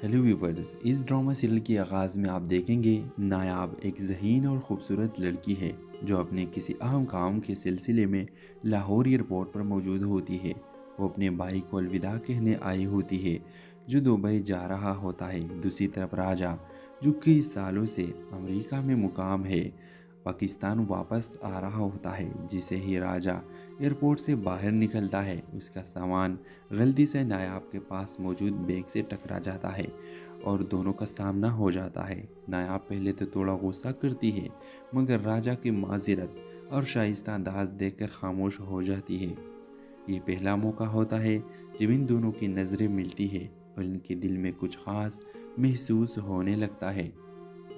Hello viewers, इस drama serial के आगाज़ में आप देखेंगे नायाब एक ज़हीन और ख़ूबसूरत लड़की है जो अपने किसी अहम काम के सिलसिले में लाहौर एयरपोर्ट पर मौजूद होती है। वो अपने भाई को अलविदा कहने आई होती है जो दुबई जा रहा होता है। दूसरी तरफ राजा जो कई सालों से अमेरिका में मुकाम है पाकिस्तान वापस आ रहा होता है। जिसे ही राजा एयरपोर्ट से बाहर निकलता है उसका सामान गलती से नायाब के पास मौजूद बैग से टकरा जाता है और दोनों का सामना हो जाता है। नायाब पहले तो थोड़ा गुस्सा करती है मगर राजा की माज़रत और शाइस्ता अंदाज देखकर खामोश हो जाती है। ये पहला मौका होता है जब इन दोनों की नज़रें मिलती है और इनके दिल में कुछ ख़ास महसूस होने लगता है।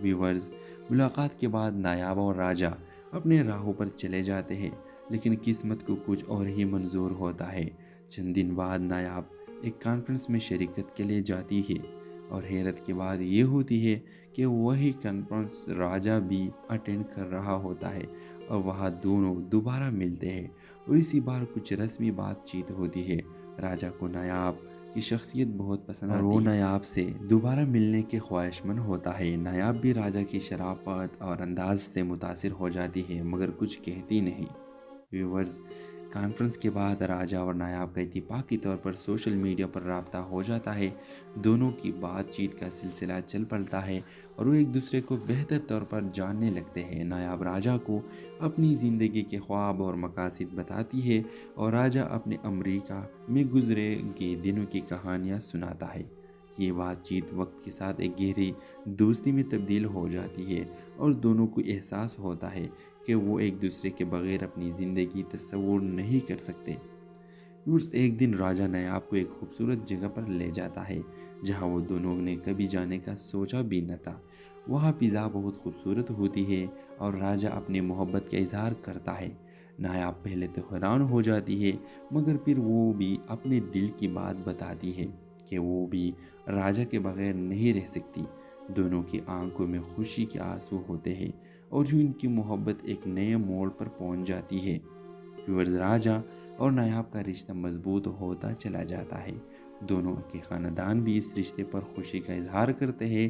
व्यूवर्स, मुलाकात के बाद नायाब और राजा अपने राहों पर चले जाते हैं लेकिन किस्मत को कुछ और ही मंजूर होता है। चंद दिन बाद नायाब एक कॉन्फ्रेंस में शिरकत के लिए जाती है और हैरत की बात ये होती है कि वही कॉन्फ्रेंस राजा भी अटेंड कर रहा होता है और वहाँ दोनों दोबारा मिलते हैं और इसी बार कुछ रस्मी बातचीत होती है। राजा को नायाब की शख्सियत बहुत पसंद आती है और वो नायाब से दोबारा मिलने के ख्वाहिशमंद होता है। नायाब भी राजा की शराफत और अंदाज से मुतासिर हो जाती है मगर कुछ कहती नहीं। व्यूवर्स, कॉन्फ्रेंस के बाद राजा और नायाब का इत्तेफाकी तौर पर सोशल मीडिया पर राब्ता हो जाता है। दोनों की बातचीत का सिलसिला चल पड़ता है और वो एक दूसरे को बेहतर तौर पर जानने लगते हैं। नायाब राजा को अपनी ज़िंदगी के ख्वाब और मकासद बताती है और राजा अपने अमेरिका में गुजरे के दिनों की कहानियाँ सुनाता है। ये बातचीत वक्त के साथ एक गहरी दोस्ती में तब्दील हो जाती है और दोनों को एहसास होता है कि वो एक दूसरे के बगैर अपनी ज़िंदगी तस्वुर नहीं कर सकते। उस एक दिन राजा नायाब को एक खूबसूरत जगह पर ले जाता है जहाँ वो दोनों ने कभी जाने का सोचा भी न था। वहाँ फ़िज़ा बहुत खूबसूरत होती है और राजा अपनी मोहब्बत का इजहार करता है। नायाब पहले तो हैरान हो जाती है मगर फिर वो भी अपने दिल की बात बताती है कि वो भी राजा के बगैर नहीं रह सकती। दोनों की आंखों में खुशी के आंसू होते हैं और यूं इनकी मोहब्बत एक नए मोड़ पर पहुंच जाती है। व्यूअर्स, राजा और नायाब का रिश्ता मजबूत होता चला जाता है। दोनों के ख़ानदान भी इस रिश्ते पर खुशी का इजहार करते हैं।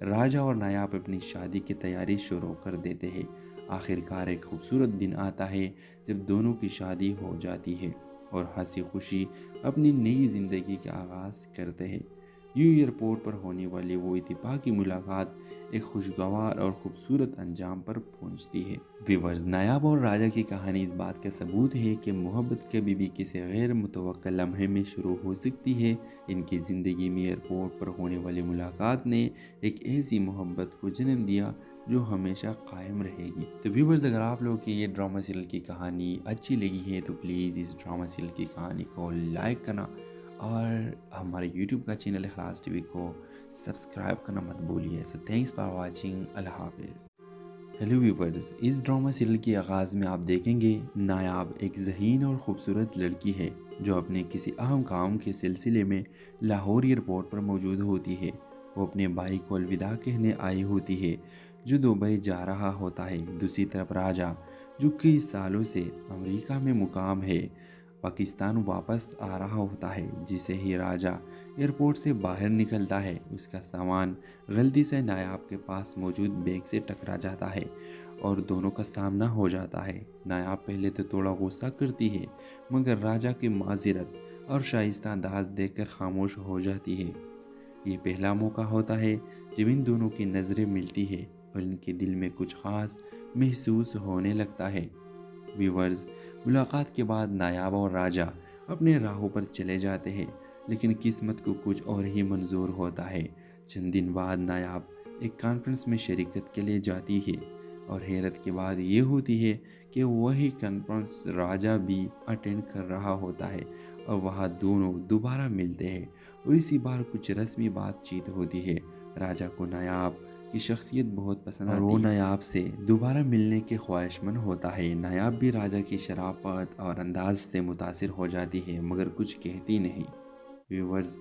राजा और नायाब अपनी शादी की तैयारी शुरू कर देते हैं। आखिरकार एक खूबसूरत दिन आता है जब दोनों की शादी हो जाती है और हंसी खुशी अपनी नई ज़िंदगी का आगाज़ करते हैं। यूं एयरपोर्ट पर होने वाली वो इत्तेफाकी मुलाकात एक खुशगवार और ख़ूबसूरत अंजाम पर पहुंचती है। व्यूअर्स, नायाब और राजा की कहानी इस बात का सबूत है कि मोहब्बत कभी भी किसी गैर मुतवक्का लम्हे में शुरू हो सकती है। इनकी ज़िंदगी में एयरपोर्ट पर होने वाली मुलाकात ने एक ऐसी मोहब्बत को जन्म दिया जो हमेशा कायम रहेगी। तो व्यूअर्स, अगर आप लोगों की ये ड्रामा सीरियल की कहानी अच्छी लगी है तो प्लीज़ इस ड्रामा सीरियल की कहानी को लाइक करना और हमारे यूट्यूब का चैनल इखलास टीवी को सब्सक्राइब करना मत भूलिए। So thanks for watching. अल्लाह हाफिज़। हेलो व्यूवर्स, इस ड्रामा सीरियल के आगाज़ में आप देखेंगे नायाब एक ज़हीन और ख़ूबसूरत लड़की है जो अपने किसी अहम काम के सिलसिले में लाहौर एयरपोर्ट पर मौजूद होती है। वो अपने भाई को अलविदा कहने आई होती है जो दुबई जा रहा होता है। दूसरी तरफ राजा जो कई सालों से अमेरिका में मुकाम है पाकिस्तान वापस आ रहा होता है। जिसे ही राजा एयरपोर्ट से बाहर निकलता है उसका सामान गलती से नायाब के पास मौजूद बैग से टकरा जाता है और दोनों का सामना हो जाता है। नायाब पहले तो थोड़ा गुस्सा करती है मगर राजा की माज़रत और शाइस्ता अंदाज देखकर खामोश हो जाती है। ये पहला मौका होता है जब इन दोनों की नज़रें मिलती है और इनके दिल में कुछ ख़ास महसूस होने लगता है। व्यूवर्स, मुलाकात के बाद नायाब और राजा अपने राहों पर चले जाते हैं लेकिन किस्मत को कुछ और ही मंजूर होता है। चंद दिन बाद नायाब एक कॉन्फ्रेंस में शिरकत के लिए जाती है और हैरत की बात ये होती है कि वही कॉन्फ्रेंस राजा भी अटेंड कर रहा होता है और वहाँ दोनों दोबारा मिलते हैं और इसी बार कुछ रस्मी बातचीत होती है। राजा को नायाब की शख्सियत बहुत पसंद आती है और वो नायाब से दोबारा मिलने के ख्वाहिशमंद होता है। नायाब भी राजा की शराफत और अंदाज से मुतासिर हो जाती है मगर कुछ कहती नहीं। व्यूवर्स,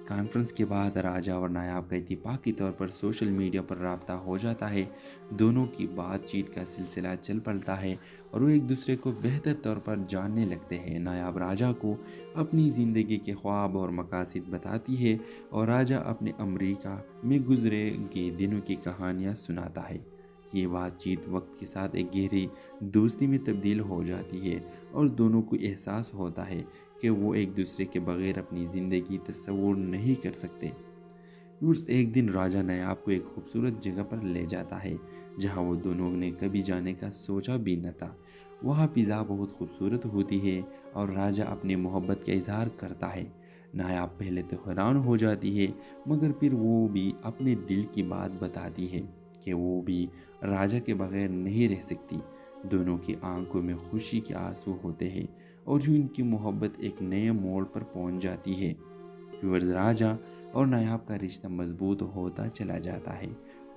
कॉन्फ्रेंस के बाद राजा और नायाब का इत्तेफाकी तौर पर सोशल मीडिया पर राब्ता हो जाता है। दोनों की बातचीत का सिलसिला चल पड़ता है और वो एक दूसरे को बेहतर तौर पर जानने लगते हैं। नायाब राजा को अपनी ज़िंदगी के ख्वाब और मकासद बताती है और राजा अपने अमेरिका में गुजरे के दिनों की कहानियाँ सुनाता है। ये बातचीत वक्त के साथ एक गहरी दोस्ती में तब्दील हो जाती है और दोनों को एहसास होता है कि वो एक दूसरे के बगैर अपनी ज़िंदगी तस्वुर नहीं कर सकते। उस एक दिन राजा नायाब को एक खूबसूरत जगह पर ले जाता है जहाँ वो दोनों ने कभी जाने का सोचा भी न था। वहाँ फ़िज़ा बहुत खूबसूरत होती है और राजा अपनी मोहब्बत का इजहार करता है। नायाब पहले तो हैरान हो जाती है, मगर फिर वो भी अपने दिल की बात बताती है कि वो भी राजा के बगैर नहीं रह सकती। दोनों की आंखों में खुशी के आंसू होते हैं और यूं इनकी मोहब्बत एक नए मोड़ पर पहुंच जाती है। व्यूअर्स, राजा और नायाब का रिश्ता मजबूत होता चला जाता है।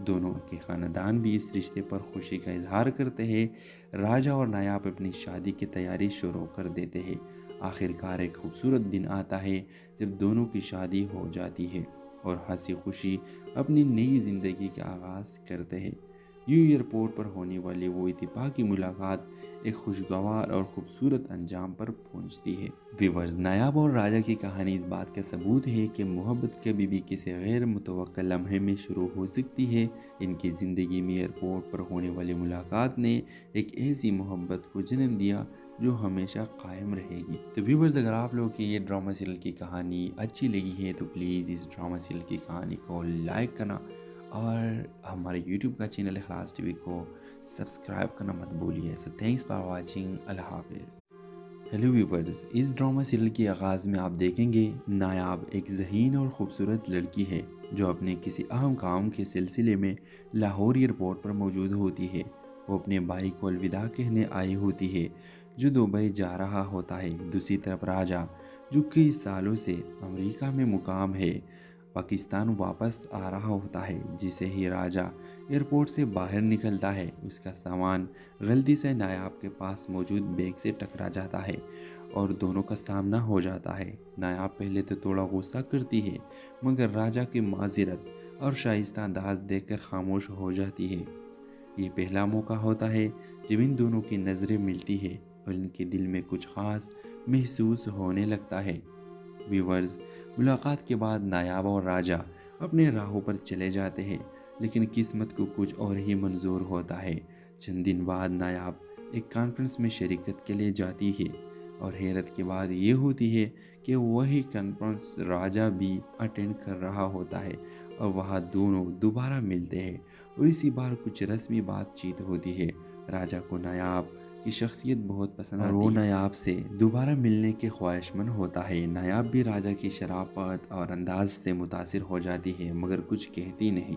दोनों के ख़ानदान भी इस रिश्ते पर खुशी का इजहार करते हैं। राजा और नायाब अपनी शादी की तैयारी शुरू कर देते हैं। आखिरकार एक खूबसूरत दिन आता है जब दोनों की शादी हो जाती है और हंसी खुशी अपनी नई ज़िंदगी का आगाज़ करते हैं। यूं एयरपोर्ट पर होने वाली वो इत्तेफाकी मुलाकात एक खुशगवार और ख़ूबसूरत अंजाम पर पहुंचती है। व्यूअर्स, नायाब और राजा की कहानी इस बात का सबूत है कि मोहब्बत कभी भी किसी गैर मुतवक्का लम्हे में शुरू हो सकती है। इनकी ज़िंदगी में एयरपोर्ट पर होने वाली मुलाकात ने एक ऐसी मोहब्बत को जन्म दिया जो हमेशा कायम रहेगी। तो व्यूअर्स, अगर आप लोगों की ये ड्रामा सीरियल की कहानी अच्छी लगी है तो प्लीज़ इस ड्रामा सीरियल की कहानी को लाइक करना और हमारे यूट्यूब का चैनल इखलास टीवी को सब्सक्राइब करना मत भूलिए। So thanks for watching. अल्लाह हाफिज़। हेलो व्यूवर्स, इस ड्रामा सीरियल के आगाज़ में आप देखेंगे नायाब एक ज़हीन और ख़ूबसूरत लड़की है जो अपने किसी अहम काम के सिलसिले में लाहौर एयरपोर्ट पर मौजूद होती है। वो अपने भाई को अलविदा कहने आई होती है जो दुबई जा रहा होता है। दूसरी तरफ राजा, जो कई सालों से अमेरिका में मुकाम है, पाकिस्तान वापस आ रहा होता है। जिसे ही राजा एयरपोर्ट से बाहर निकलता है, उसका सामान गलती से नायाब के पास मौजूद बैग से टकरा जाता है और दोनों का सामना हो जाता है। नायाब पहले तो थोड़ा गुस्सा करती है, मगर राजा की माज़रत और शाइस्ता अंदाज देखकर खामोश हो जाती है। ये पहला मौका होता है जब इन दोनों की नज़रें मिलती है और इनके दिल में कुछ ख़ास महसूस होने लगता है। व्यूवर्स, मुलाकात के बाद नायाब और राजा अपने राहों पर चले जाते हैं, लेकिन किस्मत को कुछ और ही मंजूर होता है। चंद दिन बाद नायाब एक कॉन्फ्रेंस में शिरकत के लिए जाती है और हैरत की बात ये होती है कि वही कॉन्फ्रेंस राजा भी अटेंड कर रहा होता है और वहाँ दोनों दोबारा मिलते हैं और इसी बार कुछ रस्मी बातचीत होती है। राजा को नायाब की शख्सियत बहुत पसंद आती है और वो नायाब से दोबारा मिलने के ख्वाहिशमंद होता है। नायाब भी राजा की शराफत और अंदाज से मुतासिर हो जाती है, मगर कुछ कहती नहीं।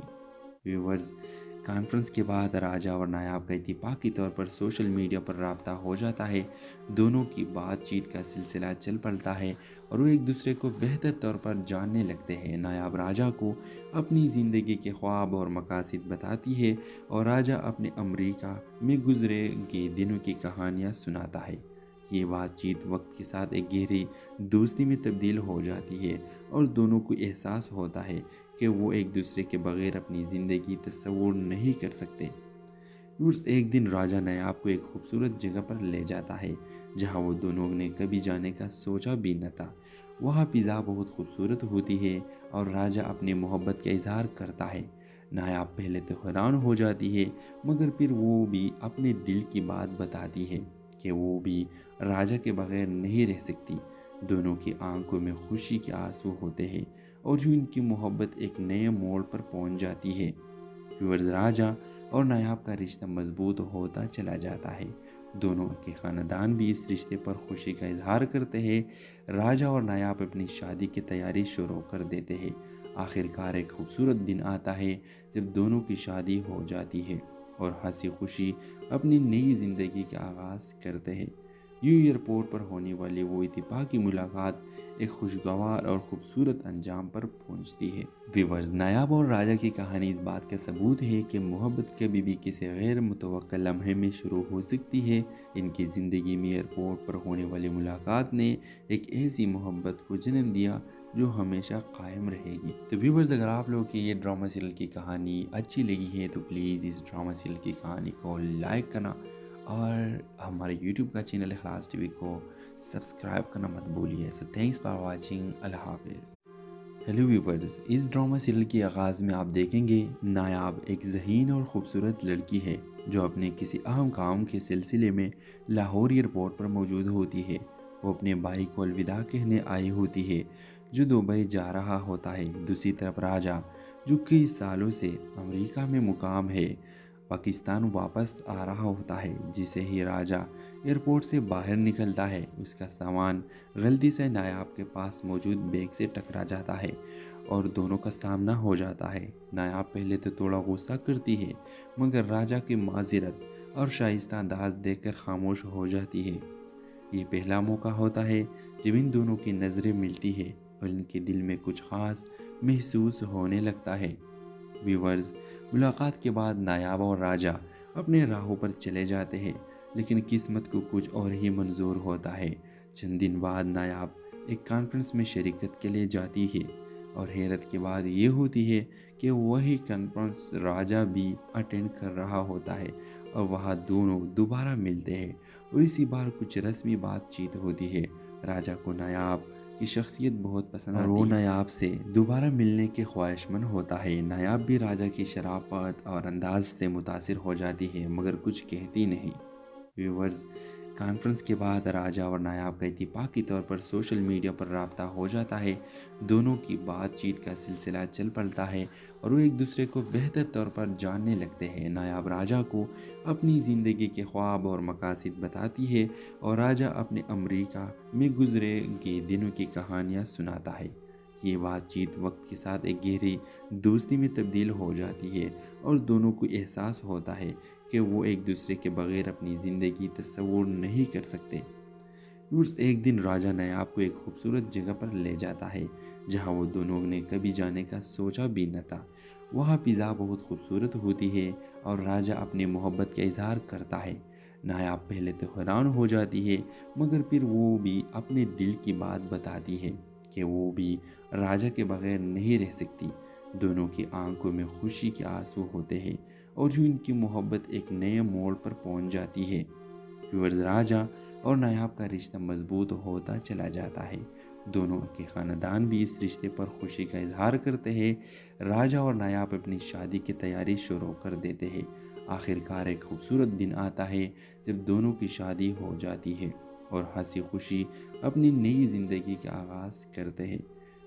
व्यूवर्स, कॉन्फ्रेंस के बाद राजा और नायाब का इत्तेफाकी तौर पर सोशल मीडिया पर राब्ता हो जाता है। दोनों की बातचीत का सिलसिला चल पड़ता है और वो एक दूसरे को बेहतर तौर पर जानने लगते हैं। नायाब राजा को अपनी ज़िंदगी के ख्वाब और मकासद बताती है और राजा अपने अमेरिका में गुजरे के दिनों की कहानियाँ सुनाता है। ये बातचीत वक्त के साथ एक गहरी दोस्ती में तब्दील हो जाती है और दोनों को एहसास होता है कि वो एक दूसरे के बगैर अपनी ज़िंदगी तस्वुर नहीं कर सकते। उस एक दिन राजा नायाब को एक खूबसूरत जगह पर ले जाता है जहाँ वो दोनों ने कभी जाने का सोचा भी न था। वहाँ फ़िज़ा बहुत खूबसूरत होती है और राजा अपनी मोहब्बत का इजहार करता है। नायाब पहले तो हैरान हो जाती है, मगर फिर वो भी अपने दिल की बात बताती है कि वो भी राजा के बगैर नहीं रह सकती। दोनों की आंखों में खुशी के आंसू होते हैं और यूं इनकी मोहब्बत एक नए मोड़ पर पहुंच जाती है। व्यूअर्स, राजा और नायाब का रिश्ता मजबूत होता चला जाता है। दोनों के ख़ानदान भी इस रिश्ते पर खुशी का इजहार करते हैं। राजा और नायाब अपनी शादी की तैयारी शुरू कर देते हैं। आखिरकार एक खूबसूरत दिन आता है जब दोनों की शादी हो जाती है और हंसी खुशी अपनी नई ज़िंदगी का आगाज़ करते हैं। यूं एयरपोर्ट पर होने वाली वो इत्तेफाकी मुलाकात एक खुशगवार और ख़ूबसूरत अंजाम पर पहुंचती है। व्यूअर्स, नायाब और राजा की कहानी इस बात का सबूत है कि मोहब्बत कभी भी किसी गैर मुतवक्का लम्हे में शुरू हो सकती है। इनकी ज़िंदगी में एयरपोर्ट पर होने वाली मुलाकात ने एक ऐसी मोहब्बत को जन्म दिया جو ہمیشہ قائم رہے گی۔ تو ویورز، اگر آپ لوگوں کی یہ ڈرامہ سیریل کی کہانی اچھی لگی ہے تو پلیز اس ڈرامہ سیریل کی کہانی کو لائک کرنا اور ہمارے یوٹیوب کا چینل اخلاص ٹی وی کو سبسکرائب کرنا مت بھولیے۔ سو تھینکس فار واچنگ، اللہ حافظ۔ ہیلو ویورز، اس ڈرامہ سیریل کے آغاز میں آپ دیکھیں گے نایاب ایک ذہین اور خوبصورت لڑکی ہے جو اپنے کسی اہم کام کے سلسلے میں لاہور ایئرپورٹ پر موجود ہوتی ہے۔ وہ اپنے بھائی کو الوداع کہنے آئی ہوتی ہے جو دبئی جا رہا ہوتا ہے۔ دوسری طرف راجہ جو کئی سالوں سے امریکہ میں مقام ہے پاکستان واپس آ رہا ہوتا ہے۔ جسے ہی راجہ ایئرپورٹ سے باہر نکلتا ہے اس کا سامان غلطی سے نایاب کے پاس موجود بیگ سے ٹکرا جاتا ہے اور دونوں کا سامنا ہو جاتا ہے۔ نایاب پہلے تو تھوڑا غصہ کرتی ہے مگر راجہ کی معذرت اور شائستہ انداز دیکھ کر خاموش ہو جاتی ہے۔ یہ پہلا موقع ہوتا ہے جب ان دونوں کی نظریں ملتی ہے اور ان کے دل میں کچھ خاص محسوس ہونے لگتا ہے۔ ویورز، ملاقات کے بعد نایاب اور راجہ اپنے راہوں پر چلے جاتے ہیں لیکن قسمت کو کچھ اور ہی منظور ہوتا ہے۔ چند دن بعد نایاب ایک کانفرنس میں شرکت کے لیے جاتی ہے اور حیرت کی بات یہ ہوتی ہے کہ وہی کانفرنس راجہ بھی اٹینڈ کر رہا ہوتا ہے اور وہاں دونوں دوبارہ ملتے ہیں اور اسی بار کچھ رسمی بات چیت ہوتی ہے۔ راجہ کو نایاب کی شخصیت بہت پسند آتی ہے اور وہ نایاب سے دوبارہ ملنے کے خواہش مند ہوتا ہے۔ نایاب بھی راجہ کی شرافت اور انداز سے متاثر ہو جاتی ہے مگر کچھ کہتی نہیں۔ ویورز، کانفرنس کے بعد راجہ اور نایاب کا اتفاقی طور پر سوشل میڈیا پر رابطہ ہو جاتا ہے۔ دونوں کی بات چیت کا سلسلہ چل پڑتا ہے اور وہ ایک دوسرے کو بہتر طور پر جاننے لگتے ہیں۔ نایاب راجہ کو اپنی زندگی کے خواب اور مقاصد بتاتی ہے اور راجہ اپنے امریکہ میں گزرے گئے دنوں کی کہانیاں سناتا ہے۔ یہ بات چیت وقت کے ساتھ ایک گہری دوستی میں تبدیل ہو جاتی ہے اور دونوں کو احساس ہوتا ہے کہ وہ ایک دوسرے کے بغیر اپنی زندگی تصور نہیں کر سکتے۔ ایک دن راجہ نایاب کو ایک خوبصورت جگہ پر لے جاتا ہے جہاں وہ دونوں نے کبھی جانے کا سوچا بھی نہ تھا۔ وہاں فضا بہت خوبصورت ہوتی ہے اور راجہ اپنی محبت کا اظہار کرتا ہے۔ نایاب پہلے تو حیران ہو جاتی ہے مگر پھر وہ بھی اپنے دل کی بات بتاتی ہے کہ وہ بھی راجہ کے بغیر نہیں رہ سکتی۔ دونوں کی آنکھوں میں خوشی کے آنسو ہوتے ہیں اور یوں ان کی محبت ایک نئے موڑ پر پہنچ جاتی ہے۔ راجہ اور نایاب کا رشتہ مضبوط ہوتا چلا جاتا ہے۔ دونوں کے خاندان بھی اس رشتے پر خوشی کا اظہار کرتے ہیں۔ راجہ اور نایاب اپنی شادی کی تیاری شروع کر دیتے ہیں۔ آخر کار ایک خوبصورت دن آتا ہے جب دونوں کی شادی ہو جاتی ہے اور ہنسی خوشی اپنی نئی زندگی کا آغاز کرتے ہیں۔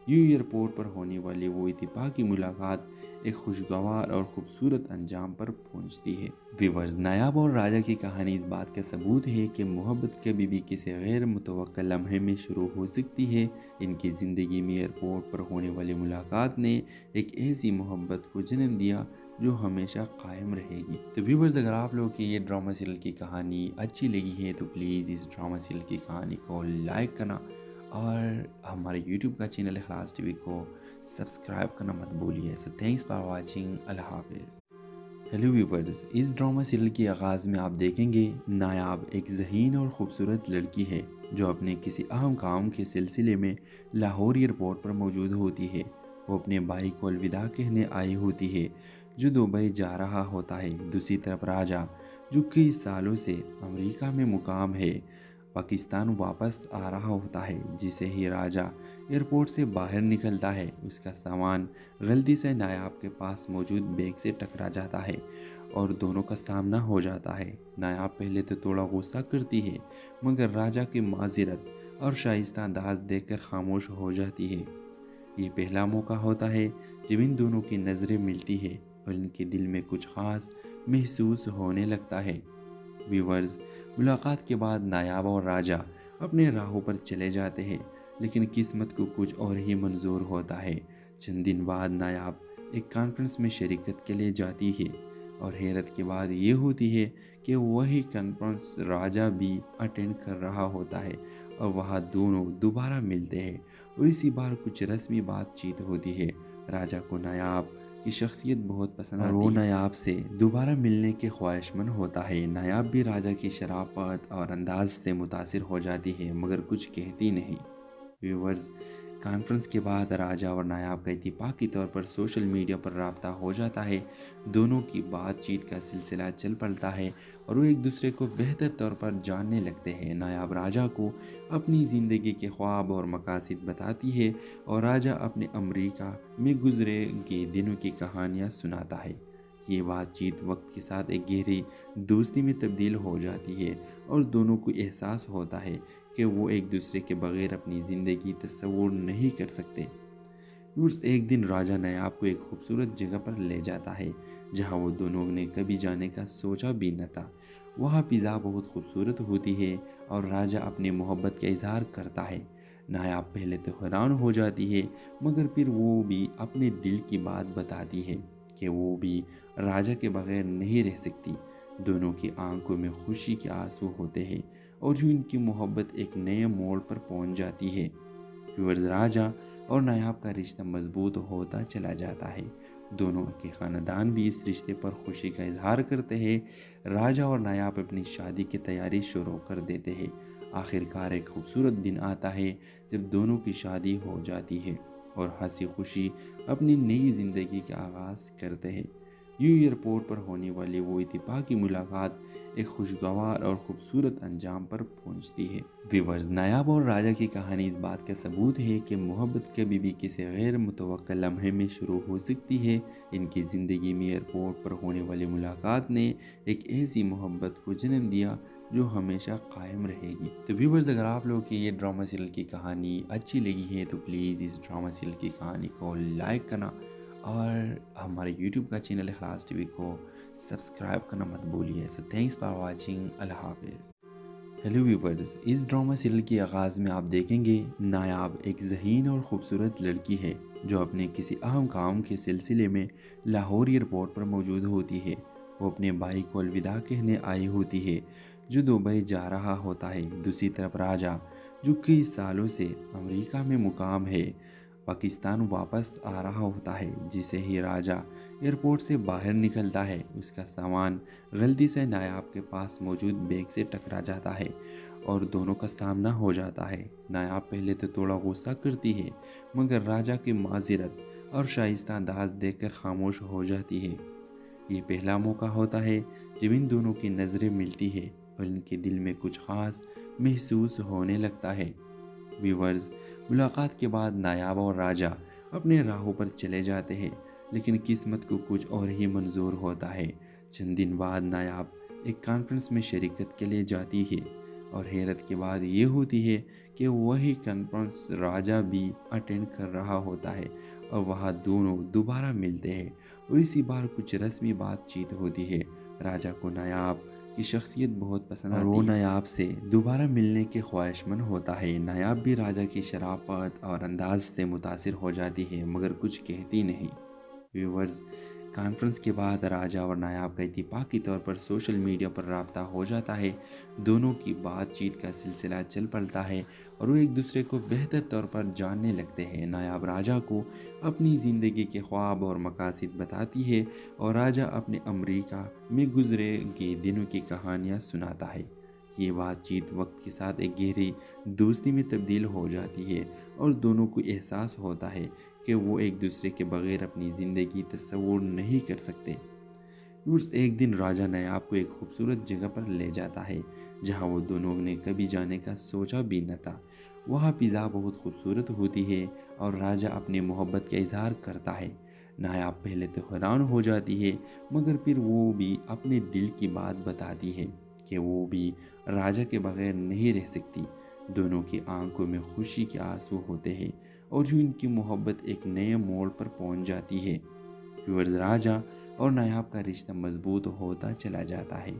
یوں ایئرپورٹ پر ہونے والی وہ اتفاقی ملاقات ایک خوشگوار اور خوبصورت انجام پر پہنچتی ہے۔ ویورز، نایاب اور راجہ کی کہانی اس بات کا ثبوت ہے کہ محبت کبھی بھی کسی غیر متوقع لمحے میں شروع ہو سکتی ہے۔ ان کی زندگی میں ایئرپورٹ پر ہونے والی ملاقات نے ایک ایسی محبت کو جنم دیا جو ہمیشہ قائم رہے گی۔ تو ویورز، اگر آپ لوگوں کی یہ ڈرامہ سیریل کی کہانی اچھی لگی ہے تو پلیز اس ڈرامہ سیریل کی کہانی کو لائک کرنا اور ہمارے یوٹیوب کا چینل اخلاص ٹی وی کو سبسکرائب کرنا مت بھولیے۔ سو تھینکس فار واچنگ، اللہ حافظ۔ ہیلو ویورز، اس ڈرامہ سیریل کے آغاز میں آپ دیکھیں گے نایاب ایک ذہین اور خوبصورت لڑکی ہے جو اپنے کسی اہم کام کے سلسلے میں لاہور ایئرپورٹ پر موجود ہوتی ہے۔ وہ اپنے بھائی کو الوداع کہنے آئی ہوتی ہے جو دبئی جا رہا ہوتا ہے۔ دوسری طرف راجہ جو کئی سالوں سے امریکہ میں مقام ہے پاکستان واپس آ رہا ہوتا ہے۔ جسے ہی راجہ ایئرپورٹ سے باہر نکلتا ہے اس کا سامان غلطی سے نایاب کے پاس موجود بیگ سے ٹکرا جاتا ہے اور دونوں کا سامنا ہو جاتا ہے۔ نایاب پہلے تو تھوڑا غصہ کرتی ہے مگر راجہ کی معذرت اور شائستہ انداز دیکھ کر خاموش ہو جاتی ہے۔ یہ پہلا موقع ہوتا ہے جب ان دونوں کی نظریں ملتی ہے اور ان کے دل میں کچھ خاص محسوس ہونے لگتا ہے۔ ویورز، ملاقات کے بعد نایاب اور راجہ اپنے راہوں پر چلے جاتے ہیں لیکن قسمت کو کچھ اور ہی منظور ہوتا ہے۔ چند دن بعد نایاب ایک کانفرنس میں شرکت کے لیے جاتی ہے اور حیرت کی بات یہ ہوتی ہے کہ وہی کانفرنس راجہ بھی اٹینڈ کر رہا ہوتا ہے اور وہاں دونوں دوبارہ ملتے ہیں اور اسی بار کچھ رسمی بات چیت ہوتی ہے۔ راجہ کو نایاب کی شخصیت بہت پسند آتی ہے اور وہ نایاب سے دوبارہ ملنے کے خواہش مند ہوتا ہے۔ نایاب بھی راجہ کی شرافت اور انداز سے متاثر ہو جاتی ہے مگر کچھ کہتی نہیں۔ ویورز، कॉन्फ्रेंस के बाद राजा और नायाब का इत्तेफाकी तौर पर सोशल मीडिया पर राब्ता हो जाता है। दोनों की बातचीत का सिलसिला चल पड़ता है और वो एक दूसरे को बेहतर तौर पर जानने लगते हैं। नायाब राजा को अपनी ज़िंदगी के ख्वाब और मकासद बताती है और राजा अपने अमेरिका में गुजरे के दिनों की कहानियाँ सुनाता है। ये बातचीत वक्त के साथ एक गहरी दोस्ती में तब्दील हो जाती है और दोनों को एहसास होता है कि वो एक दूसरे के बगैर अपनी ज़िंदगी तस्वुर नहीं कर सकते। व्यूअर्स, एक दिन राजा नायाब को एक खूबसूरत जगह पर ले जाता है जहाँ वो दोनों ने कभी जाने का सोचा भी न था। वहाँ फ़िज़ा बहुत खूबसूरत होती है और राजा अपनी मोहब्बत का इजहार करता है। नायाब पहले तो हैरान हो जाती है, मगर फिर वो भी अपने दिल की बात बताती है कि वो भी राजा के बगैर नहीं रह सकती। दोनों की आंखों में खुशी के आंसू होते हैं और यूं इनकी मोहब्बत एक नए मोड़ पर पहुंच जाती है। व्यूअर्स, राजा और नायाब का रिश्ता मजबूत होता चला जाता है। दोनों के ख़ानदान भी इस रिश्ते पर खुशी का इजहार करते हैं। राजा और नायाब अपनी शादी की तैयारी शुरू कर देते हैं। आखिरकार एक खूबसूरत दिन आता है जब दोनों की शादी हो जाती है और हंसी खुशी अपनी नई ज़िंदगी का आगाज़ करते हैं। यूं एयरपोर्ट पर होने वाली वो इत्तेफाकी मुलाकात एक खुशगवार और ख़ूबसूरत अंजाम पर पहुंचती है। व्यूअर्स, नायाब और राजा की कहानी इस बात का सबूत है कि मोहब्बत कभी भी किसी गैर मुतवक्का लम्हे में शुरू हो सकती है। इनकी ज़िंदगी में एयरपोर्ट पर होने वाली मुलाकात ने एक ऐसी मोहब्बत को जन्म दिया जो हमेशा कायम रहेगी। तो व्यूअर्स, अगर आप लोगों की ये ड्रामा सीरियल की कहानी अच्छी लगी है तो प्लीज़ इस ड्रामा सीरियल की कहानी को लाइक करना और हमारे YouTube का चैनल इखलास टीवी को सब्सक्राइब करना मत भूलिए। So thanks for watching. अल्लाह हाफिज़। हेलो व्यूवर्स, इस ड्रामा सीरियल के आगाज़ में आप देखेंगे नायाब एक ज़हीन और ख़ूबसूरत लड़की है जो अपने किसी अहम काम के सिलसिले में लाहौर एयरपोर्ट पर मौजूद होती है। वो अपने भाई को अलविदा कहने आई होती है जो दुबई जा रहा होता है। दूसरी तरफ राजा, जो कई सालों से अमेरिका में मुकाम है, पाकिस्तान वापस आ रहा होता है। जिसे ही राजा एयरपोर्ट से बाहर निकलता है, उसका सामान गलती से नायाब के पास मौजूद बैग से टकरा जाता है और दोनों का सामना हो जाता है। नायाब पहले तो थोड़ा गुस्सा करती है, मगर राजा की माज़रत और शाइस्ता अंदाज देखकर खामोश हो जाती है। ये पहला मौका होता है जब इन दोनों की नज़रें मिलती है और इनके दिल में कुछ ख़ास महसूस होने लगता है। व्यूवर्स, मुलाकात के बाद नायाब और राजा अपने राहों पर चले जाते हैं, लेकिन किस्मत को कुछ और ही मंजूर होता है। चंद दिन बाद नायाब एक कॉन्फ्रेंस में शिरकत के लिए जाती है और हैरत की बात ये होती है कि वही कॉन्फ्रेंस राजा भी अटेंड कर रहा होता है और वहाँ दोनों दोबारा मिलते हैं और इसी बार कुछ रस्मी बातचीत होती है। राजा को नायाब की शख्सियत बहुत पसंद आती है और वो नायाब से दोबारा मिलने के ख्वाहिशमंद होता है। नायाब भी राजा की शराफत और अंदाज से मुतासिर हो जाती है, मगर कुछ कहती नहीं। व्यूवर्स, कॉन्फ्रेंस के बाद राजा और नायाब का इत्तेफाकी तौर पर सोशल मीडिया पर राब्ता हो जाता है। दोनों की बातचीत का सिलसिला चल पड़ता है और वो एक दूसरे को बेहतर तौर पर जानने लगते हैं। नायाब राजा को अपनी ज़िंदगी के ख्वाब और मकासद बताती है और राजा अपने अमेरिका में गुजरे के दिनों की कहानियाँ सुनाता है। ये बातचीत वक्त के साथ एक गहरी दोस्ती में तब्दील हो जाती है और दोनों को एहसास होता है कि वो एक दूसरे के बगैर अपनी ज़िंदगी तस्वुर नहीं कर सकते। एक दिन राजा नायाब को एक खूबसूरत जगह पर ले जाता है जहाँ वो दोनों ने कभी जाने का सोचा भी न था। वहाँ फ़िज़ा बहुत खूबसूरत होती है और राजा अपनी मोहब्बत का इजहार करता है। नायाब पहले तो हैरान हो जाती है, मगर फिर वो भी अपने दिल की बात बताती है कि वो भी राजा के बगैर नहीं रह सकती। दोनों की आंखों में खुशी के आंसू होते हैं और यूं इनकी मोहब्बत एक नए मोड़ पर पहुंच जाती है। व्यूअर्स, राजा और नायाब का रिश्ता मजबूत होता चला जाता है।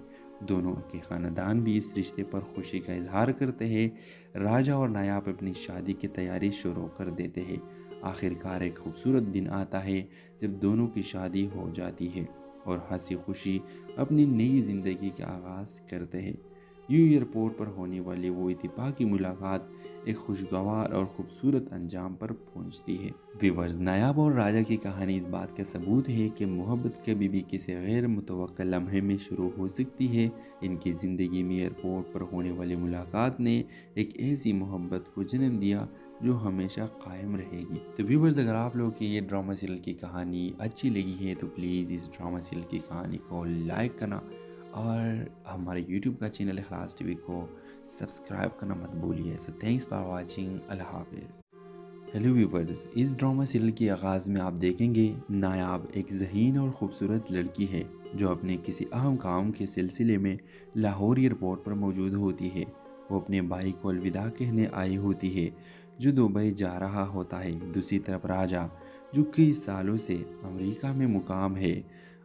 दोनों के ख़ानदान भी इस रिश्ते पर खुशी का इजहार करते हैं। राजा और नायाब अपनी शादी की तैयारी शुरू कर देते हैं। आखिरकार एक खूबसूरत दिन आता है जब दोनों की शादी हो जाती है और हंसी खुशी अपनी नई ज़िंदगी का आगाज़ करते हैं। यूं एयरपोर्ट पर होने वाली वो इत्तेफाकी मुलाकात एक खुशगवार और ख़ूबसूरत अंजाम पर पहुंचती है। व्यूअर्स, नायाब और राजा की कहानी इस बात का सबूत है कि मोहब्बत कभी भी किसी गैर मुतवक्का लम्हे में शुरू हो सकती है। इनकी ज़िंदगी में एयरपोर्ट पर होने वाली मुलाकात ने एक ऐसी मोहब्बत को जन्म दिया جو ہمیشہ قائم رہے گی۔ تو ویورز، اگر آپ لوگوں کی یہ ڈرامہ سیریل کی کہانی اچھی لگی ہے تو پلیز اس ڈرامہ سیریل کی کہانی کو لائک کرنا اور ہمارے یوٹیوب کا چینل اخلاص ٹی وی کو سبسکرائب کرنا مت بھولیے۔ سو تھینکس فار واچنگ، اللہ حافظ۔ ہیلو ویورز، اس ڈرامہ سیریل کے آغاز میں آپ دیکھیں گے نایاب ایک ذہین اور خوبصورت لڑکی ہے جو اپنے کسی اہم کام کے سلسلے میں لاہور ایئرپورٹ پر موجود ہوتی ہے۔ وہ اپنے بھائی کو الوداع کہنے آئی ہوتی ہے جو دبئی جا رہا ہوتا ہے۔ دوسری طرف راجہ، جو کئی سالوں سے امریکہ میں مقام ہے،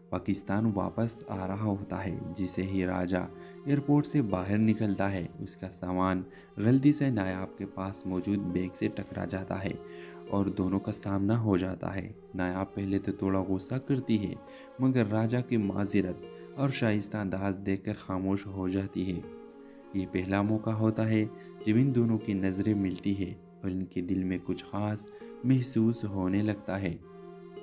پاکستان واپس آ رہا ہوتا ہے۔ جسے ہی راجہ ایئرپورٹ سے باہر نکلتا ہے، اس کا سامان غلطی سے نایاب کے پاس موجود بیگ سے ٹکرا جاتا ہے اور دونوں کا سامنا ہو جاتا ہے۔ نایاب پہلے تو تھوڑا غصہ کرتی ہے، مگر راجہ کی معذرت اور شائستہ انداز دیکھ کر خاموش ہو جاتی ہے۔ یہ پہلا موقع ہوتا ہے جب ان دونوں کی نظریں ملتی ہے اور ان کے دل میں کچھ خاص محسوس ہونے لگتا ہے۔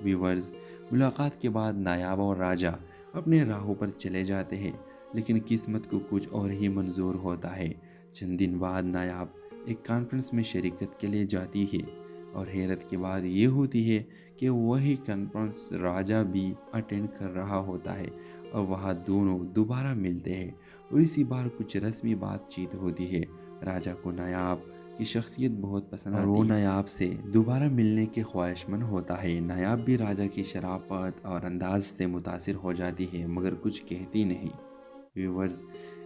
ویورز، ملاقات کے بعد نایاب اور راجہ اپنے راہوں پر چلے جاتے ہیں، لیکن قسمت کو کچھ اور ہی منظور ہوتا ہے۔ چند دن بعد نایاب ایک کانفرنس میں شرکت کے لیے جاتی ہے اور حیرت کی بات یہ ہوتی ہے کہ وہی کانفرنس راجہ بھی اٹینڈ کر رہا ہوتا ہے اور وہاں دونوں دوبارہ ملتے ہیں اور اسی بار کچھ رسمی بات چیت ہوتی ہے۔ راجہ کو نایاب کی شخصیت بہت پسند آتی ہے اور وہ نایاب سے دوبارہ ملنے کے خواہشمند ہوتا ہے۔ نایاب بھی راجہ کی شرافت اور انداز سے متاثر ہو جاتی ہے، مگر کچھ کہتی نہیں۔ ویورز،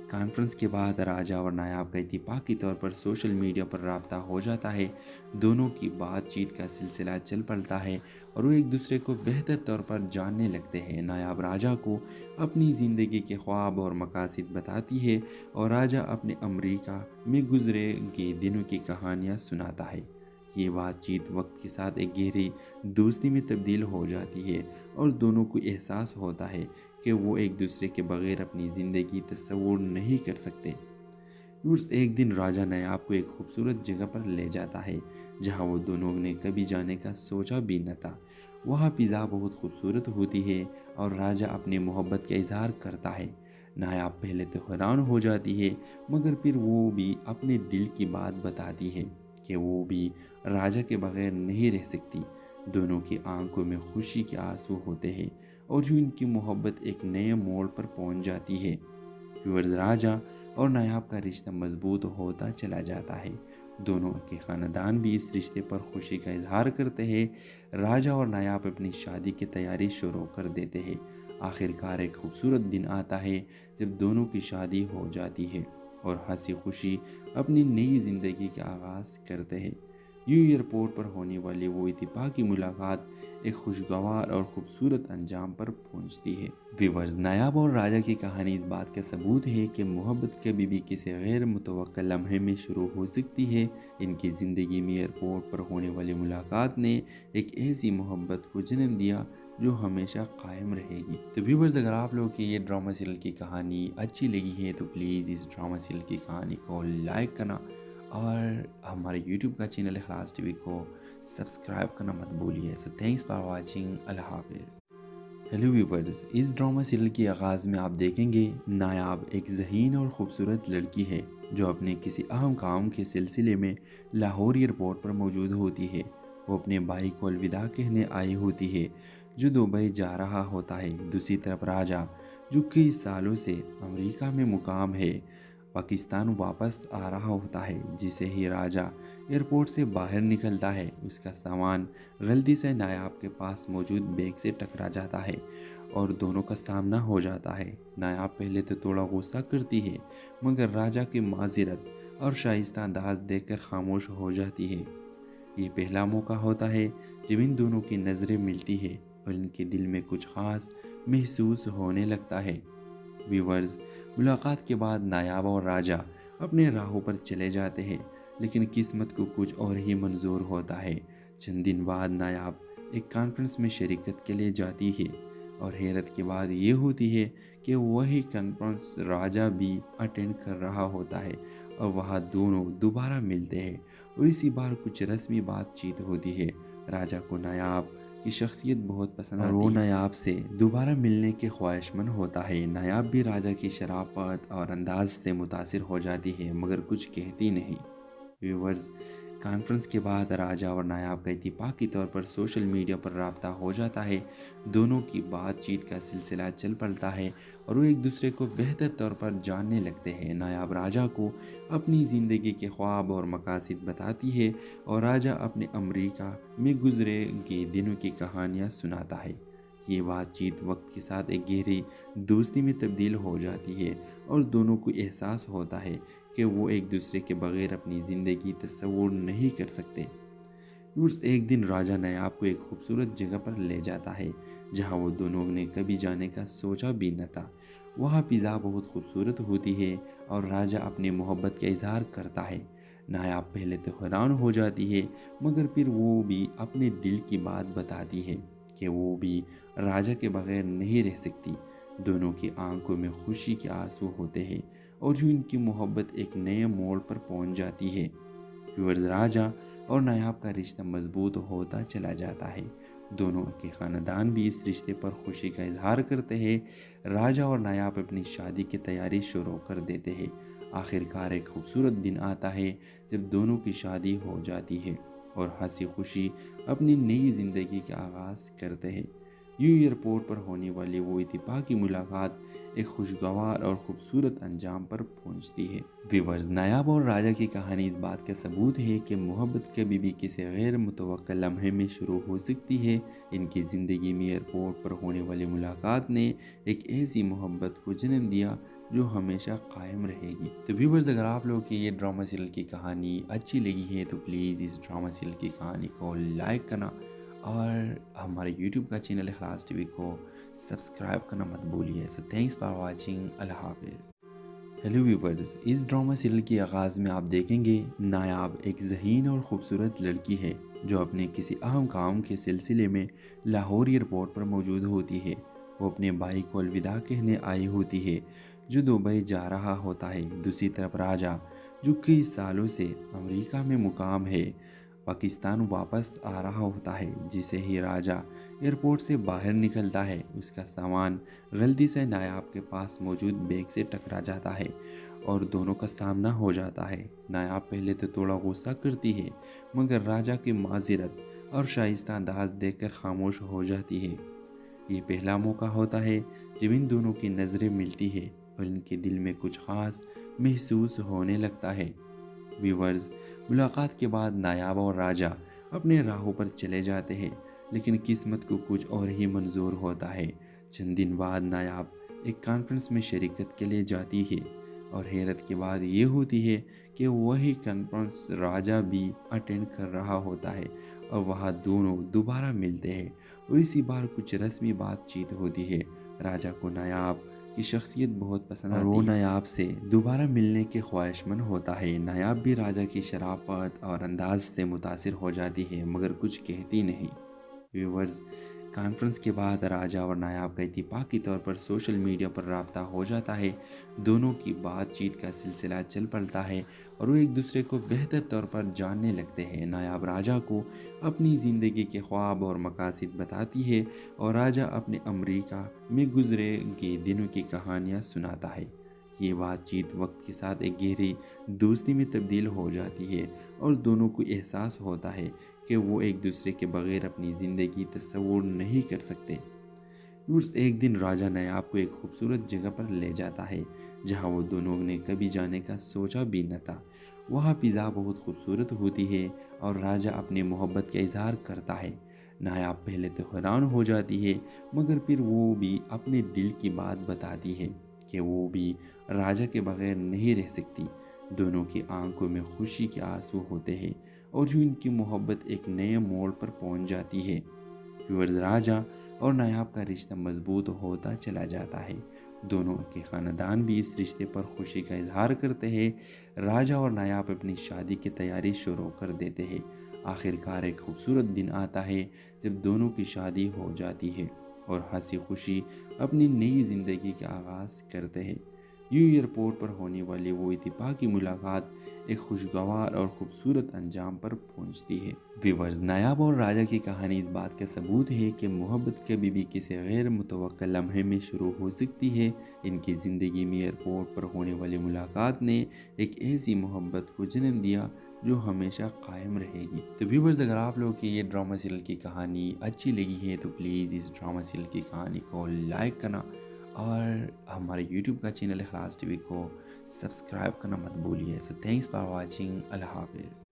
کانفرنس کے بعد راجہ اور نایاب کا اتفاقی طور پر سوشل میڈیا پر رابطہ ہو جاتا ہے۔ دونوں کی بات چیت کا سلسلہ چل پڑتا ہے اور وہ ایک دوسرے کو بہتر طور پر جاننے لگتے ہیں۔ نایاب راجہ کو اپنی زندگی کے خواب اور مقاصد بتاتی ہے اور راجہ اپنے امریکہ میں گزرے گئے دنوں کی کہانیاں سناتا ہے۔ یہ بات چیت وقت کے ساتھ ایک گہری دوستی میں تبدیل ہو جاتی ہے اور دونوں کو احساس ہوتا ہے کہ وہ ایک دوسرے کے بغیر اپنی زندگی تصور نہیں کر سکتے۔ ایک دن راجہ نایاب کو ایک خوبصورت جگہ پر لے جاتا ہے جہاں وہ دونوں نے کبھی جانے کا سوچا بھی نہ تھا۔ وہاں فضا بہت خوبصورت ہوتی ہے اور راجہ اپنی محبت کا اظہار کرتا ہے۔ نایاب پہلے تو حیران ہو جاتی ہے، مگر پھر وہ بھی اپنے دل کی بات بتاتی ہے کہ وہ بھی راجہ کے بغیر نہیں رہ سکتی۔ دونوں کی آنکھوں میں خوشی کے آنسو ہوتے ہیں اور یوں ان کی محبت ایک نئے موڑ پر پہنچ جاتی ہے۔ راجہ اور نایاب کا رشتہ مضبوط ہوتا چلا جاتا ہے۔ دونوں کے خاندان بھی اس رشتے پر خوشی کا اظہار کرتے ہیں۔ راجہ اور نایاب اپنی شادی کی تیاری شروع کر دیتے ہیں۔ آخر کار ایک خوبصورت دن آتا ہے جب دونوں کی شادی ہو جاتی ہے اور ہنسی خوشی اپنی نئی زندگی کا آغاز کرتے ہیں۔ یوں ایئرپورٹ پر ہونے والی وہ اتفاقی ملاقات ایک خوشگوار اور خوبصورت انجام پر پہنچتی ہے۔ ویورز، نایاب اور راجہ کی کہانی اس بات کا ثبوت ہے کہ محبت کبھی بھی کسی غیر متوقع لمحے میں شروع ہو سکتی ہے۔ ان کی زندگی میں ایئرپورٹ پر ہونے والی ملاقات نے ایک ایسی محبت کو جنم دیا جو ہمیشہ قائم رہے گی۔ تو ویورز، اگر آپ لوگوں کی یہ ڈرامہ سیریل کی کہانی اچھی لگی ہے تو پلیز اس ڈرامہ سیریل کی کہانی کو لائک کرنا اور ہمارے یوٹیوب کا چینل اخلاص ٹی وی کو سبسکرائب کرنا مت بھولیے۔ سو تھینکس فار واچنگ، اللہ حافظ۔ ہیلو ویورز، اس ڈرامہ سیریل کے آغاز میں آپ دیکھیں گے نایاب ایک ذہین اور خوبصورت لڑکی ہے جو اپنے کسی اہم کام کے سلسلے میں لاہور ایئرپورٹ پر موجود ہوتی ہے۔ وہ اپنے بھائی کو الوداع کہنے آئی ہوتی ہے جو دبئی جا رہا ہوتا ہے۔ دوسری طرف راجہ، جو کئی سالوں سے امریکہ میں مقام ہے، پاکستان واپس آ رہا ہوتا ہے۔ جسے ہی راجہ ایئرپورٹ سے باہر نکلتا ہے، اس کا سامان غلطی سے نایاب کے پاس موجود بیگ سے ٹکرا جاتا ہے اور دونوں کا سامنا ہو جاتا ہے۔ نایاب پہلے تو تھوڑا غصہ کرتی ہے، مگر راجہ کی معذرت اور شائستہ انداز دیکھ کر خاموش ہو جاتی ہے۔ یہ پہلا موقع ہوتا ہے جب ان دونوں کی نظریں ملتی ہے اور ان کے دل میں کچھ خاص محسوس ہونے لگتا ہے۔ ویورز، ملاقات کے بعد نایاب اور راجہ اپنے راہوں پر چلے جاتے ہیں، لیکن قسمت کو کچھ اور ہی منظور ہوتا ہے۔ چند دن بعد نایاب ایک کانفرنس میں شرکت کے لیے جاتی ہے اور حیرت کی بات یہ ہوتی ہے کہ وہی کانفرنس راجہ بھی اٹینڈ کر رہا ہوتا ہے اور وہاں دونوں دوبارہ ملتے ہیں اور اسی بار کچھ رسمی بات چیت ہوتی ہے۔ راجہ کو نایاب کی شخصیت بہت پسند آتی ہے اور وہ نایاب سے دوبارہ ملنے کے خواہشمند ہوتا ہے۔ نایاب بھی راجہ کی شرافت اور انداز سے متاثر ہو جاتی ہے، مگر کچھ کہتی نہیں۔ ویورز، कॉन्फ्रेंस के बाद राजा और नायाब का इत्तेफाकी तौर पर सोशल मीडिया पर राब्ता हो जाता है। दोनों की बातचीत का सिलसिला चल पड़ता है और वो एक दूसरे को बेहतर तौर पर जानने लगते हैं। नायाब राजा को अपनी ज़िंदगी के ख्वाब और मकासद बताती है और राजा अपने अमेरिका में गुजरे के दिनों की कहानियाँ सुनाता है। ये बातचीत वक्त के साथ एक गहरी दोस्ती में तब्दील हो जाती है और दोनों को एहसास होता है कि वो एक दूसरे के बगैर अपनी ज़िंदगी तस्वुर नहीं कर सकते। व्यूअर्स, एक दिन राजा नायाब को एक खूबसूरत जगह पर ले जाता है जहां वो दोनों ने कभी जाने का सोचा भी न था। वहाँ फ़िज़ा बहुत खूबसूरत होती है और राजा अपनी मोहब्बत का इजहार करता है। नायाब पहले तो हैरान हो जाती है, मगर फिर वो भी अपने दिल की बात बताती है कि वो भी राजा के बगैर नहीं रह सकती। दोनों की आंखों में खुशी के आंसू होते हैं और यूं इनकी मोहब्बत एक नए मोड़ पर पहुंच जाती है। व्यूअर्स, राजा और नायाब का रिश्ता मजबूत होता चला जाता है। दोनों के ख़ानदान भी इस रिश्ते पर खुशी का इजहार करते हैं। राजा और नायाब अपनी शादी की तैयारी शुरू कर देते हैं। आखिरकार एक खूबसूरत दिन आता है जब दोनों की शादी हो जाती है और हंसी खुशी अपनी नई ज़िंदगी का आगाज़ करते हैं। यूं एयरपोर्ट पर होने वाली वो इत्तेफाकी मुलाकात एक खुशगवार और ख़ूबसूरत अंजाम पर पहुंचती है। व्यूअर्स, नायाब और राजा की कहानी इस बात का सबूत है कि मोहब्बत कभी भी किसी गैर मुतवक्का लम्हे में शुरू हो सकती है। इनकी ज़िंदगी में एयरपोर्ट पर होने वाली मुलाकात ने एक ऐसी मोहब्बत को जन्म दिया जो हमेशा कायम रहेगी। तो व्यूअर्स, अगर आप लोगों की ये ड्रामा सीरियल की कहानी अच्छी लगी है तो प्लीज़ इस ड्रामा सीरियल की कहानी को लाइक करना और हमारे यूट्यूब का चैनल इखलास टीवी को सब्सक्राइब करना मत भूलिए। So thanks for watching. अल्लाह हाफिज़। हेलो व्यूवर्स, इस ड्रामा सीरियल के आगाज़ में आप देखेंगे नायाब एक ज़हीन और ख़ूबसूरत लड़की है जो अपने किसी अहम काम के सिलसिले में लाहौर एयरपोर्ट पर मौजूद होती है। वो अपने भाई को अलविदा कहने आई होती है जो दुबई जा रहा होता है। दूसरी तरफ राजा, जो कई सालों से अमेरिका में मुकाम है, पाकिस्तान वापस आ रहा होता है। जिसे ही राजा एयरपोर्ट से बाहर निकलता है, उसका सामान गलती से नायाब के पास मौजूद बैग से टकरा जाता है और दोनों का सामना हो जाता है। नायाब पहले तो थोड़ा गुस्सा करती है, मगर राजा की माज़रत और शाइस्ता अंदाज देखकर खामोश हो जाती है। ये पहला मौका होता है जब इन दोनों की नज़रें मिलती है और इनके दिल में कुछ ख़ास महसूस होने लगता है। व्यूवर्स, मुलाकात के बाद नायाब और राजा अपने राहों पर चले जाते हैं, लेकिन किस्मत को कुछ और ही मंजूर होता है। चंद दिन बाद नायाब एक कॉन्फ्रेंस में शिरकत के लिए जाती है और हैरत की बात ये होती है कि वही कॉन्फ्रेंस राजा भी अटेंड कर रहा होता है और वहाँ दोनों दोबारा मिलते हैं और इसी बार कुछ रस्मी बातचीत होती है। राजा को नायाब की शख्सियत बहुत पसंद आती है और वो नायाब से दोबारा मिलने के ख्वाहिशमंद होता है। नायाब भी राजा की शराफत और अंदाज से मुतासिर हो जाती है, मगर कुछ कहती नहीं। व्यूवर्स, कॉन्फ्रेंस के बाद राजा और नायाब का इत्तेफाकी तौर पर सोशल मीडिया पर राब्ता हो जाता है। दोनों की बातचीत का सिलसिला चल पड़ता है और वो एक दूसरे को बेहतर तौर पर जानने लगते हैं। नायाब राजा को अपनी ज़िंदगी के ख्वाब और मकासद बताती है और राजा अपने अमेरिका में गुजरे के दिनों की कहानियाँ सुनाता है। ये बातचीत वक्त के साथ एक गहरी दोस्ती में तब्दील हो जाती है और दोनों को एहसास होता है कि वो एक दूसरे के बगैर अपनी ज़िंदगी तस्वुर नहीं कर सकते। व्यूअर्स, एक दिन राजा नायाब को एक खूबसूरत जगह पर ले जाता है जहां वो दोनों ने कभी जाने का सोचा भी न था। वहाँ फ़िज़ा बहुत खूबसूरत होती है और राजा अपनी मोहब्बत का इजहार करता है। नायाब पहले तो हैरान हो जाती है, मगर फिर वो भी अपने दिल की बात बताती है कि वो भी राजा के बगैर नहीं रह सकती। दोनों की आंखों में खुशी के आंसू होते हैं और यूं इनकी मोहब्बत एक नए मोड़ पर पहुंच जाती है। व्यूअर्स, राजा और नायाब का रिश्ता मजबूत होता चला जाता है। दोनों के ख़ानदान भी इस रिश्ते पर खुशी का इजहार करते हैं। राजा और नायाब अपनी शादी की तैयारी शुरू कर देते हैं। आखिरकार एक खूबसूरत दिन आता है जब दोनों की शादी हो जाती है और हंसी खुशी अपनी नई ज़िंदगी का आगाज़ करते हैं। यूं एयरपोर्ट पर होने वाली वो इत्तेफाकी मुलाकात एक खुशगवार और ख़ूबसूरत अंजाम पर पहुंचती है। व्यूअर्स, नायाब और राजा की कहानी इस बात का सबूत है कि मोहब्बत कभी भी किसी गैर मुतवक्का लम्हे में शुरू हो सकती है। इनकी ज़िंदगी में एयरपोर्ट पर होने वाली मुलाकात ने एक ऐसी मोहब्बत को जन्म दिया جو ہمیشہ قائم رہے گی۔ تو ویورز، اگر آپ لوگوں کی یہ ڈرامہ سیریل کی کہانی اچھی لگی ہے تو پلیز اس ڈرامہ سیریل کی کہانی کو لائک کرنا اور ہمارے یوٹیوب کا چینل اخلاص ٹی وی کو سبسکرائب کرنا مت بھولیے۔ سو تھینکس فار واچنگ، اللہ حافظ۔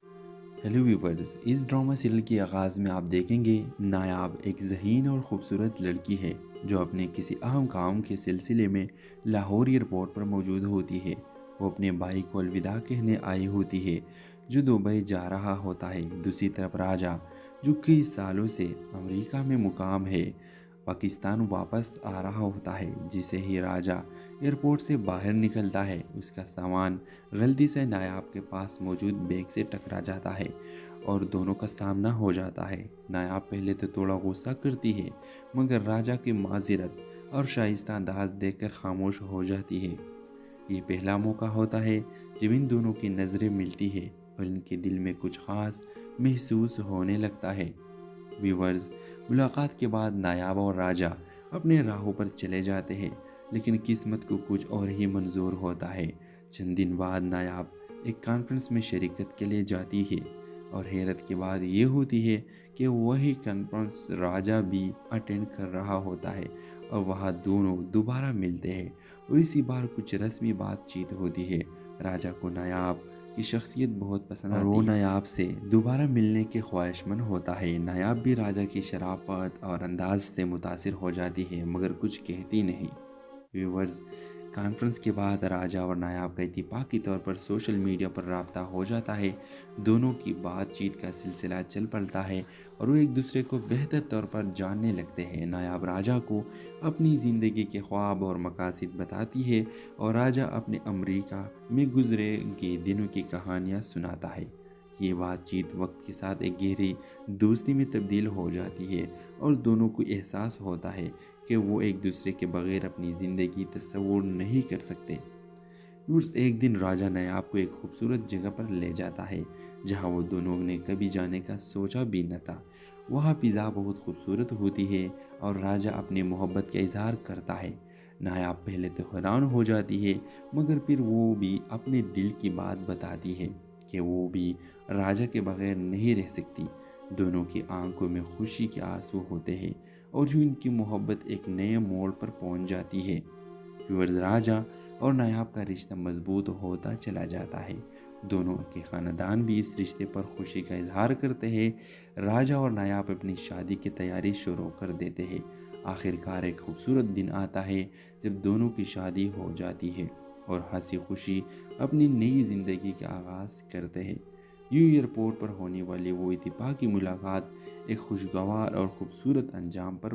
ہیلو ویورز، اس ڈرامہ سیریل کے آغاز میں آپ دیکھیں گے نایاب ایک ذہین اور خوبصورت لڑکی ہے جو اپنے کسی اہم کام کے سلسلے میں لاہور ایئرپورٹ پر موجود ہوتی ہے۔ وہ اپنے بھائی کو الوداع کہنے آئی ہوتی ہے جو دبئی جا رہا ہوتا ہے۔ دوسری طرف راجا، جو کئی سالوں سے امریکہ میں مقام ہے، پاکستان واپس آ رہا ہوتا ہے۔ جسے ہی راجا ایئرپورٹ سے باہر نکلتا ہے، اس کا سامان غلطی سے نایاب کے پاس موجود بیگ سے ٹکرا جاتا ہے اور دونوں کا سامنا ہو جاتا ہے۔ نایاب پہلے تو تھوڑا غصہ کرتی ہے، مگر راجا کی معذرت اور شائستہ انداز دیکھ کر خاموش ہو جاتی ہے۔ یہ پہلا موقع ہوتا ہے جب ان دونوں کی نظریں ملتی ہے اور ان کے دل میں کچھ خاص محسوس ہونے لگتا ہے۔ ویورز، ملاقات کے بعد نایاب اور راجا اپنے راہوں پر چلے جاتے ہیں، لیکن قسمت کو کچھ اور ہی منظور ہوتا ہے۔ چند دن بعد نایاب ایک کانفرنس میں شرکت کے لیے جاتی ہے اور حیرت کی بات یہ ہوتی ہے کہ وہی کانفرنس راجا بھی اٹینڈ کر رہا ہوتا ہے اور وہاں دونوں دوبارہ ملتے ہیں اور اسی بار کچھ رسمی بات چیت ہوتی ہے۔ راجا کو نایاب کی شخصیت بہت پسند آتی ہے اور وہ نایاب سے دوبارہ ملنے کے خواہش مند ہوتا ہے۔ نایاب بھی راجا کی شرافت اور انداز سے متاثر ہو جاتی ہے، مگر کچھ کہتی نہیں۔ ویورز، کانفرنس کے بعد راجا اور نایاب کا اتفاقی طور پر سوشل میڈیا پر رابطہ ہو جاتا ہے۔ دونوں کی بات چیت کا سلسلہ چل پڑتا ہے اور وہ ایک دوسرے کو بہتر طور پر جاننے لگتے ہیں۔ نایاب راجا کو اپنی زندگی کے خواب اور مقاصد بتاتی ہے اور راجا اپنے امریکہ میں گزرے گئے دنوں کی کہانیاں سناتا ہے۔ یہ بات چیت وقت کے ساتھ ایک گہری دوستی میں تبدیل ہو جاتی ہے اور دونوں کو احساس ہوتا ہے کہ وہ ایک دوسرے کے بغیر اپنی زندگی تصور نہیں کر سکتے۔ ایک دن راجا نایاب کو ایک خوبصورت جگہ پر لے جاتا ہے جہاں وہ دونوں نے کبھی جانے کا سوچا بھی نہ تھا۔ وہاں فضا بہت خوبصورت ہوتی ہے اور راجا اپنی محبت کا اظہار کرتا ہے۔ نایاب پہلے تو حیران ہو جاتی ہے، مگر پھر وہ بھی اپنے دل کی بات بتاتی ہے کہ وہ بھی راجا کے بغیر نہیں رہ سکتی۔ دونوں کی آنکھوں میں خوشی کے آنسو ہوتے ہیں اور یوں ان کی محبت ایک نئے موڑ پر پہنچ جاتی ہے۔ ویورز، راجا اور نایاب کا رشتہ مضبوط ہوتا چلا جاتا ہے۔ دونوں کے خاندان بھی اس رشتے پر خوشی کا اظہار کرتے ہیں۔ راجا اور نایاب اپنی شادی کی تیاری شروع کر دیتے ہیں۔ آخرکار ایک خوبصورت دن آتا ہے جب دونوں کی شادی ہو جاتی ہے اور ہنسی خوشی اپنی نئی زندگی کا آغاز کرتے ہیں۔ یوں ایئرپورٹ پر ہونے والی وہ اتفاقی ملاقات ایک خوشگوار اور خوبصورت انجام پر